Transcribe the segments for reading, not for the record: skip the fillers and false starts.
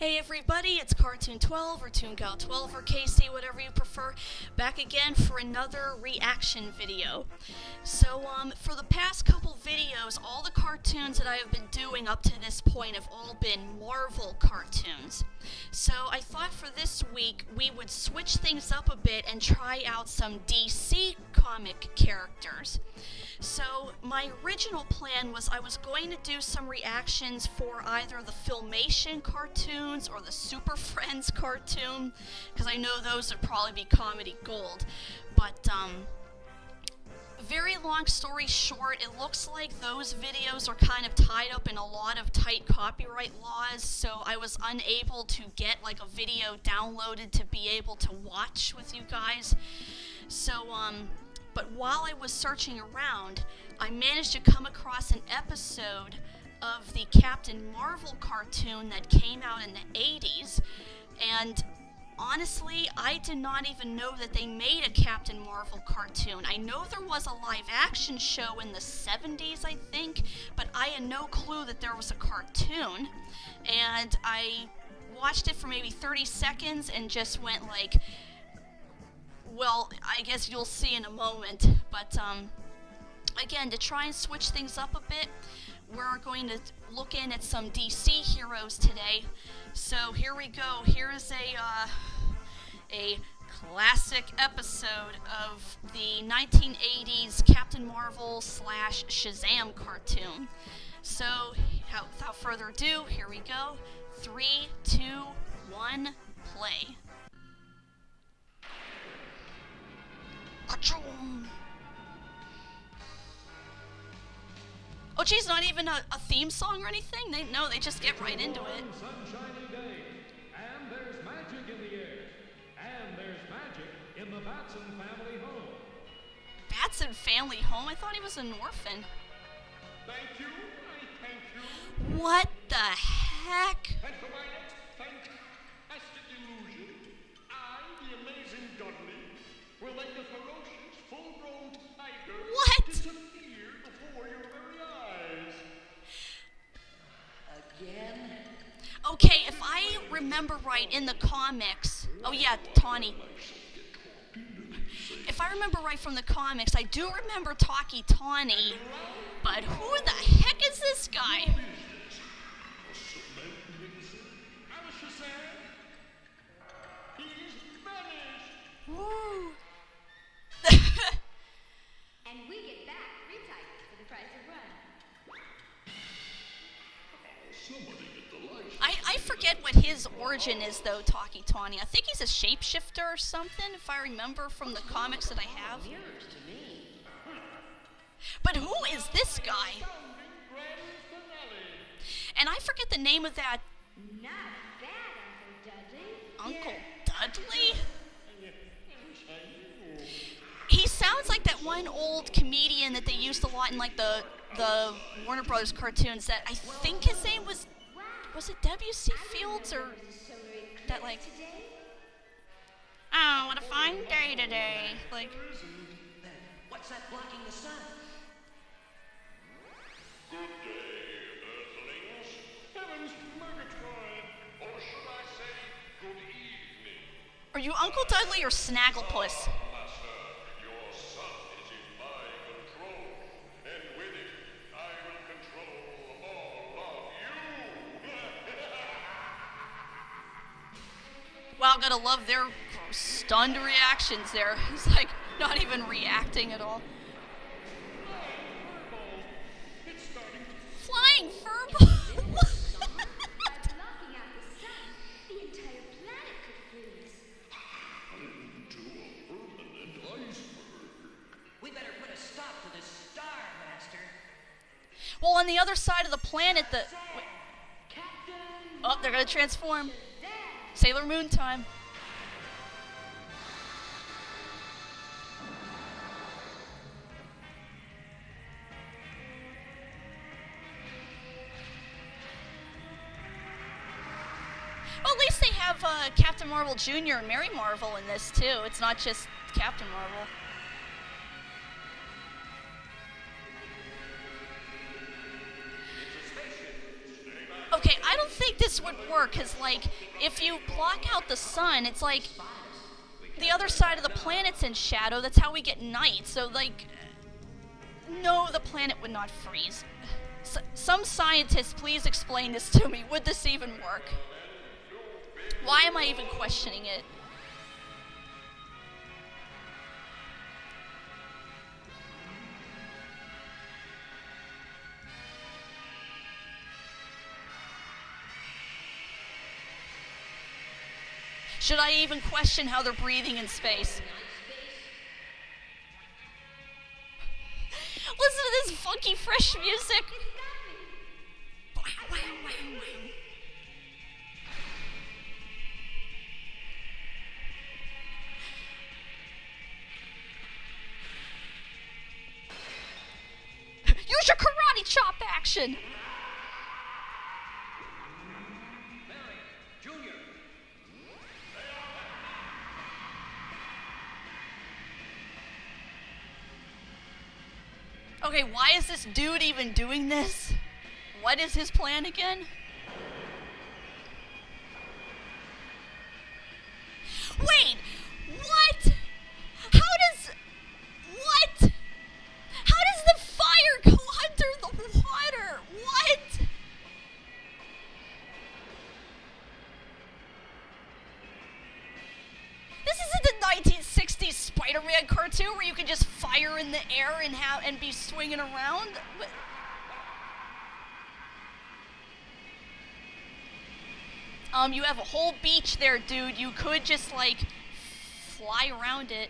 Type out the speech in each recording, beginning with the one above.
Hey everybody, it's Cartoon 12 or ToonGal 12 or KC, whatever you prefer, back again for another reaction video. So, for the past couple videos, all the cartoons that I have been doing up to this point have all been Marvel cartoons. So I thought for this week we would switch things up a bit and try out some DC comic characters. So my original plan was I was going to do some reactions for either the Filmation cartoons or the Super Friends cartoon, because I know those would probably be comedy gold. But very long story short, it looks like those videos are kind of tied up in a lot of tight copyright laws, so I was unable to get like a video downloaded to be able to watch with you guys. So but while I was searching around, I managed to come across an episode of the Captain Marvel cartoon that came out in the 80s, and honestly, I did not even know that they made a Captain Marvel cartoon. I know there was a live-action show in the 70s, I think, but I had no clue that there was a cartoon, and I watched it for maybe 30 seconds and just went like, well, I guess you'll see in a moment, but again, to try and switch things up a bit, we're going to look in at some DC heroes today. So here we go. Here is a classic episode of the 1980s Captain Marvel / Shazam cartoon. So without further ado, here we go. 3, 2, 1, play. Oh geez, not even a theme song or anything? They just get right into it. Sunshiny day, and there's magic in the air, and there's magic in the Batson family home. Batson family home? I thought he was an orphan. Thank you, I thank you. What the heck? And for my next fantastic illusion, I, the amazing Dudley, will make the ferocious, full-grown tiger disappear before your very eyes. Again? Okay, if I remember right in the comics, oh yeah, Tawny. If I remember right from the comics, I do remember Talkie Tawny, but who the heck is this guy? Woo. And we get back retyped for the price of one. Somebody I forget what his origin is though, Talkie Tawny. I think he's a shapeshifter or something, if I remember from the comics that I have. mirrors to me. But who is this guy? And I forget the name of that Not bad, Uncle Dudley. Uncle Dudley? He sounds like that one old comedian that they used a lot in like the Warner Brothers cartoons that I think his name was it W.C. Fields or that like, oh, what a fine day today. Like, What's that blocking the sun? Good day, Earthlings. Heaven's Murgatroyd, or should I say, good evening. are you Uncle Dudley or Snagglepuss? Master, your son is in my control, and with it, I will control all of you. Wow, gotta love their stunned reactions there. He's like not even reacting at all. It's starting to Flying furball. By blocking out the sun, the entire planet could freeze. into a permanent iceberg. We better put a stop to this star, Master. Well, on the other side of the planet, wait. Captain! Oh, they're gonna transform. Sailor Moon time. Well, at least they have Captain Marvel Jr. and Mary Marvel in this too. It's not just Captain Marvel. Okay, I don't think this this would work, because, like, if you block out the sun, it's like the other side of the planet's in shadow. That's how we get night. So, like, no, the planet would not freeze. Some scientists, please explain this to me. Would this even work? Why am I even questioning it? Should I even question how they're breathing in space? Listen to this funky, fresh music. Wow, wow, wow, wow. Use your karate chop action. Junior. Okay, why is this dude even doing this? What is his plan again? Wait! What? How does the fire go under the water? What? This isn't the 1960s Spider-Man cartoon where you can just fire in the air and be swinging around. You have a whole beach there, dude. You could just, like, fly around it.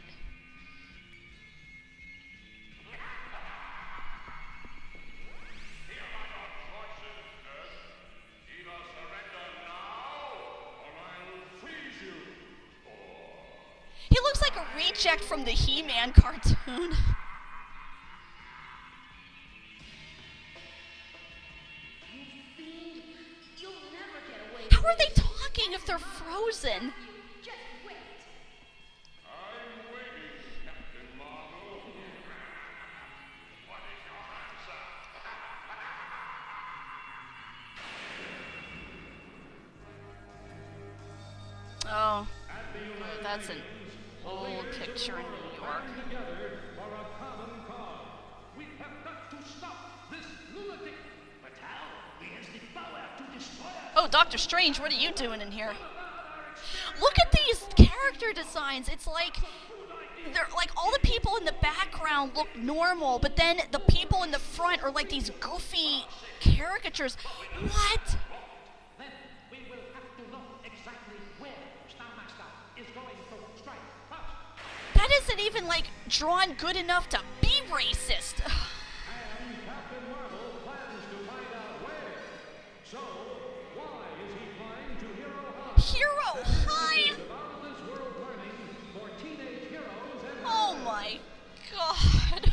He looks like a reject from the He-Man cartoon. How are they talking if they're frozen? Just wait. I'm waiting, Captain Marvel. What is your answer? Oh, that's an old picture in New York. Together for a common cause. We have got to stop this lunatic. But how? Where's the power to destroy us? Oh, Doctor Strange, what are you doing in here? Look at these character designs. It's like they're like all the people in the background look normal, but then the people in the front are like these goofy caricatures. What? Then we will have to know exactly where Star Master is going to strike first. That isn't even like drawn good enough to be racist. And Captain Marvel plans to find out where. So, why is he flying to Hero High? Hero High? About this world learning for teenage heroes and Oh my god.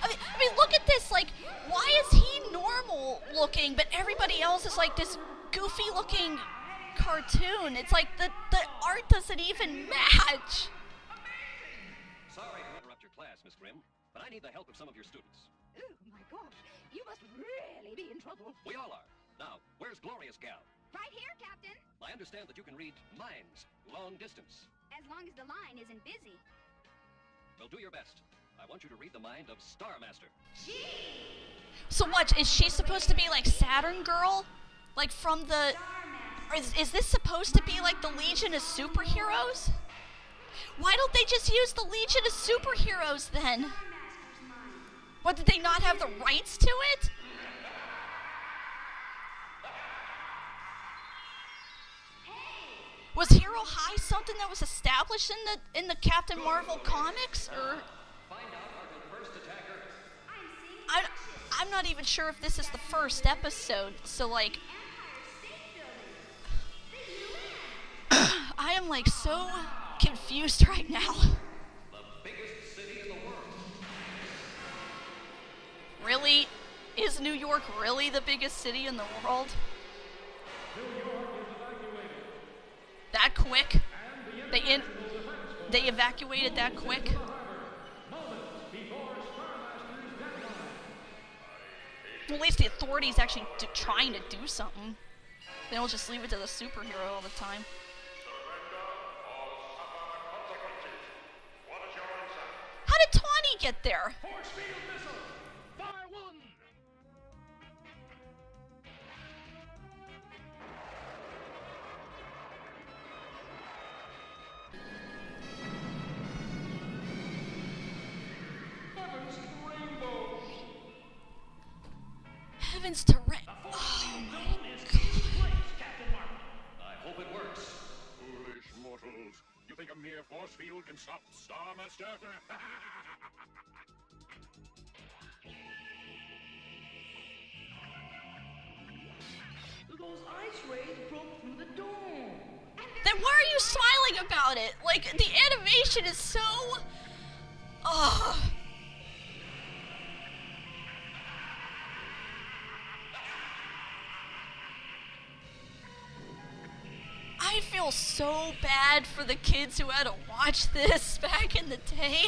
I mean, look at this. Like, why is he normal looking, but everybody else is like this goofy looking cartoon? It's like the art doesn't even match. Sorry to interrupt your class, Miss Grimm, but I need the help of some of your students. Oh my gosh, you must really be in trouble. We all are. Now, where's Glorious Gal? Right here, Captain. I understand that you can read minds, long distance. As long as the line isn't busy. Well, do your best. I want you to read the mind of Star Master. So what, is she supposed to be like Saturn Girl? Like from the... Or is this supposed to be like the Legion of Superheroes? Why don't they just use the Legion of Superheroes then? What, did they not have the rights to it? Was Hero High something that was established in the Captain Marvel comics, or? Find out our first attacker. I'm not even sure if this is the first episode, so like... I am like so confused right now. The biggest city in the world. Really? Is New York really the biggest city in the world? That quick? They evacuated that quick? Well, at least the authorities actually trying to do something. They don't just leave it to the superhero all the time. How did Tawny get there? Force field missile. Fire one. Heavens to rainbows! Heavens to Red. Zone is in place, Captain Marvel. I hope it works. Foolish mortals. You think a mere force field can stop Starmaster? Those ice rays broke through the dome. Then why are you smiling about it? Like, the animation is so... Ugh. I feel so bad for the kids who had to watch this back in the day.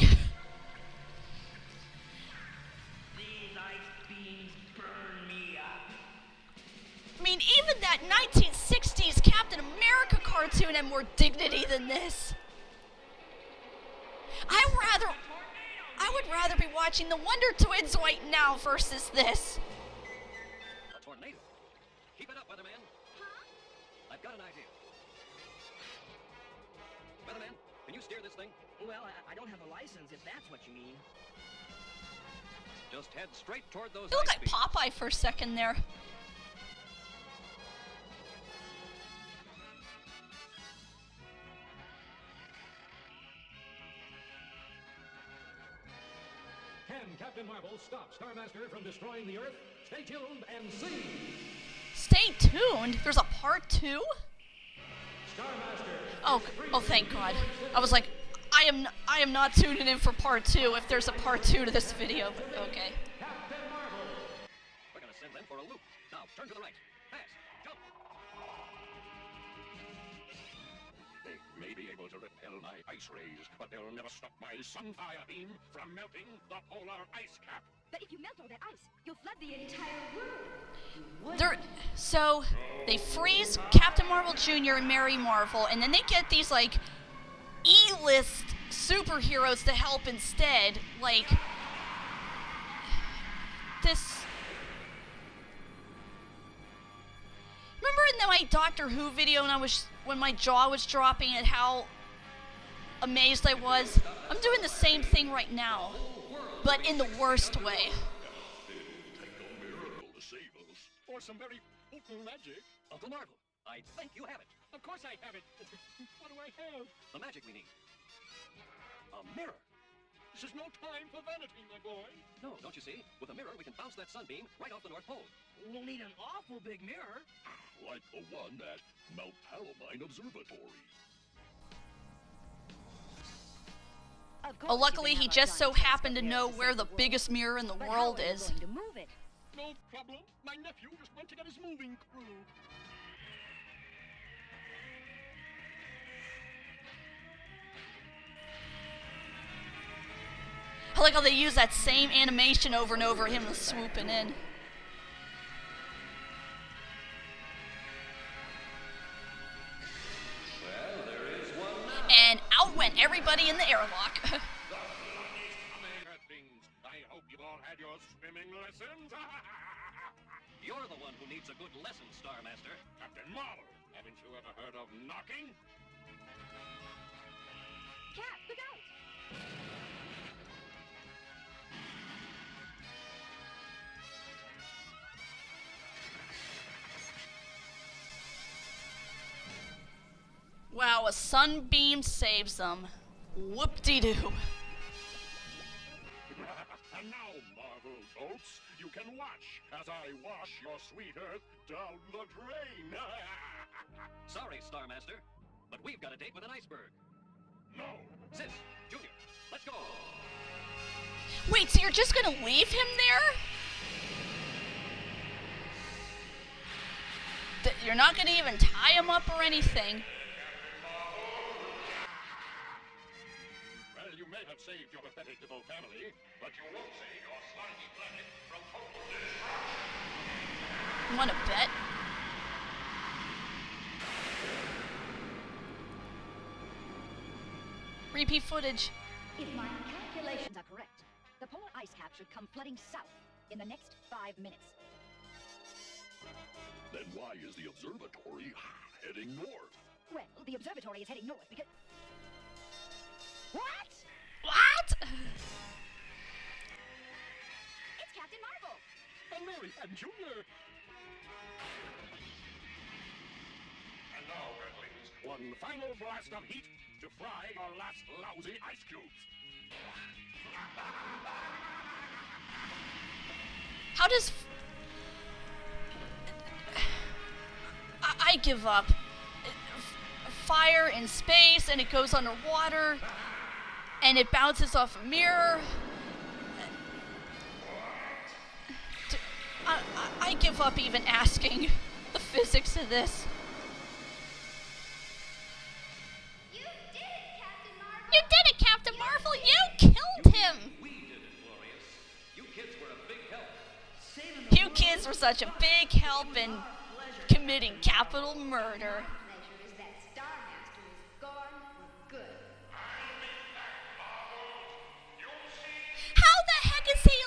These ice beams burn me up. I mean, even that 1960s Captain America cartoon had more dignity than this. I would rather be watching the Wonder Twins right now versus this. A tornado. Keep it up, Weatherman. I've got an idea. Weatherman, can you steer this thing? Well, I don't have a license, if that's what you mean. Just head straight toward those You look ice like beams. Popeye for a second there. Can Captain Marvel stop Starmaster from destroying the Earth? Stay tuned and see! Stay tuned. There's a part 2? Starmaster! Oh, thank God. I was like, I am not tuning in for part 2 if there's a part 2 to this video, but okay. Captain Marvel! We're gonna send them for a loop. Now, turn to the right. Fast. Jump. They may be able to repel my ice rays, but they'll never stop my sunfire beam from melting the polar ice cap. But if you melt all that ice, you'll flood the entire world. So they freeze Captain Marvel Jr. and Mary Marvel, and then they get these like E-list superheroes to help instead. Like this. Remember in my Doctor Who video when my jaw was dropping at how amazed I was? I'm doing the same thing right now, but in the worst way. Miracle to save us. Or some very potent magic. Uncle Marvel, I think you have it. Of course I have it. What do I have? The magic we need. A mirror. This is no time for vanity, my boy. No, don't you see? With a mirror, we can bounce that sunbeam right off the North Pole. We'll need an awful big mirror. Like the one at Mount Palomine Observatory. Of course Oh, you luckily can he have just a so giant happened to telescope know here where to the save biggest mirror in the But world how are you is. going to move it? No problem. My nephew just went to get his moving crew. I like how they use that same animation over and over, him swooping in. Well, there is one now. And out went everybody in the airlock. The flood is coming, Earthlings. I hope you've all had your swimming lessons. You're the one who needs a good lesson, Starmaster. Captain Marvel, haven't you ever heard of knocking? Cat, look out! Wow, a sunbeam saves them. Whoop-de-doo. And now, Marvel folks, you can watch as I wash your sweet Earth down the drain. Sorry, Starmaster, but we've got a date with an iceberg. No. Sis, Junior, let's go. Wait, so you're just gonna leave him there? You're not gonna even tie him up or anything. Well, you may have saved your pathetic little family, but you won't save your slimy planet from total destruction. Want to bet? Repeat footage. If my calculations are correct, the polar ice cap should come flooding south in the next 5 minutes. Then why is the observatory heading north? Well, the observatory is heading north because... What? What? It's Captain Marvel! And Mary and Junior. And now, Redlings, one final blast of heat to fry your last lousy ice cubes. How does... I give up. Fire in space, and it goes underwater, and it bounces off a mirror. I give up even asking the physics of this. You did it, Captain Marvel! You did it, Captain Marvel! You killed him! We did it, Glorious. You kids were a big help. You kids were such a big help in committing capital murder. Measure is that Star Master is gone for good. How the heck is he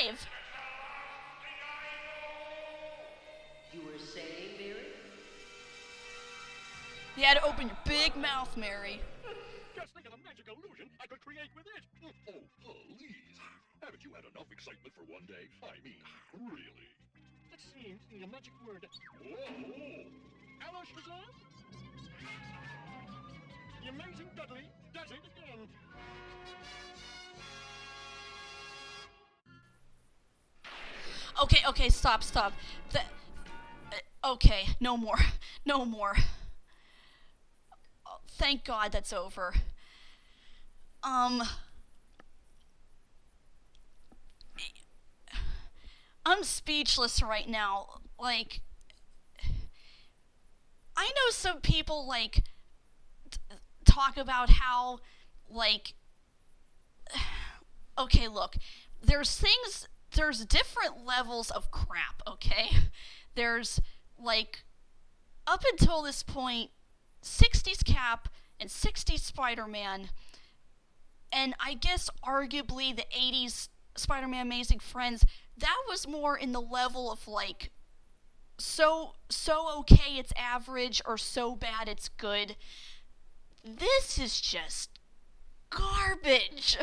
alive? You were saying, Mary? You had to open your big mouth, Mary. Just think of the magic illusion I could create with it. Oh, please. Haven't you had enough excitement for one day? I mean, really. Let's see the magic word. Whoa! Hello, Shazam? The amazing Dudley does it again. Okay, stop. Okay, no more. Oh, thank God that's over. I'm speechless right now. Like, I know some people, like, talk about how, like, okay, look, there's different levels of crap, okay? There's, like, up until this point, 60s Cap and 60s Spider-Man, and I guess arguably the 80s Spider-Man Amazing Friends, that was more in the level of, like, so okay it's average or so bad it's good. This is just garbage.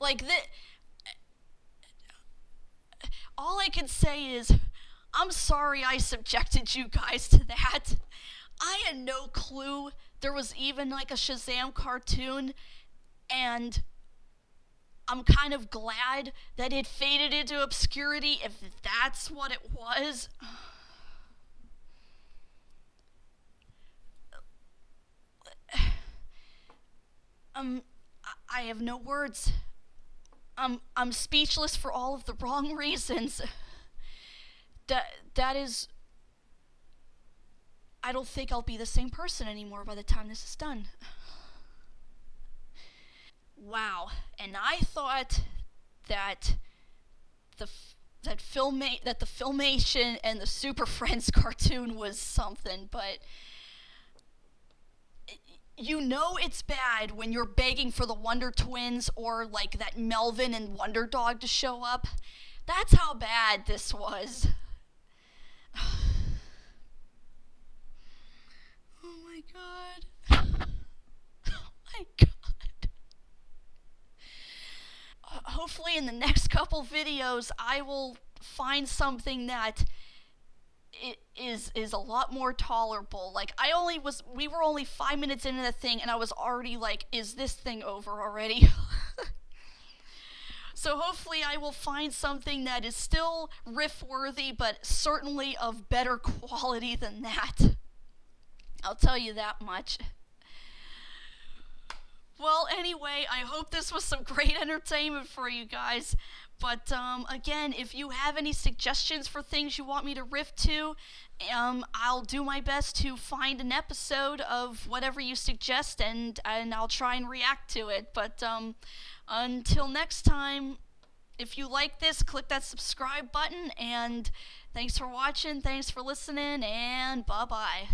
Like, all I can say is, I'm sorry I subjected you guys to that. I had no clue there was even, like, a Shazam cartoon, and I'm kind of glad that it faded into obscurity, if that's what it was. I have no words. I'm speechless for all of the wrong reasons. That is... I don't think I'll be the same person anymore by the time this is done. Wow. And I thought that the Filmation and the Super Friends cartoon was something, but you know it's bad when you're begging for the Wonder Twins or, like, that Melvin and Wonder Dog to show up. That's how bad this was. Oh my God. Oh my God. Hopefully in the next couple videos I will find something that is a lot more tolerable. Like, we were only 5 minutes into the thing and I was already like, is this thing over already? So hopefully I will find something that is still riff-worthy, but certainly of better quality than that. I'll tell you that much. Well, anyway, I hope this was some great entertainment for you guys. But again, if you have any suggestions for things you want me to riff to, I'll do my best to find an episode of whatever you suggest, and I'll try and react to it. But until next time, if you like this, click that subscribe button, and thanks for watching, thanks for listening, and bye-bye.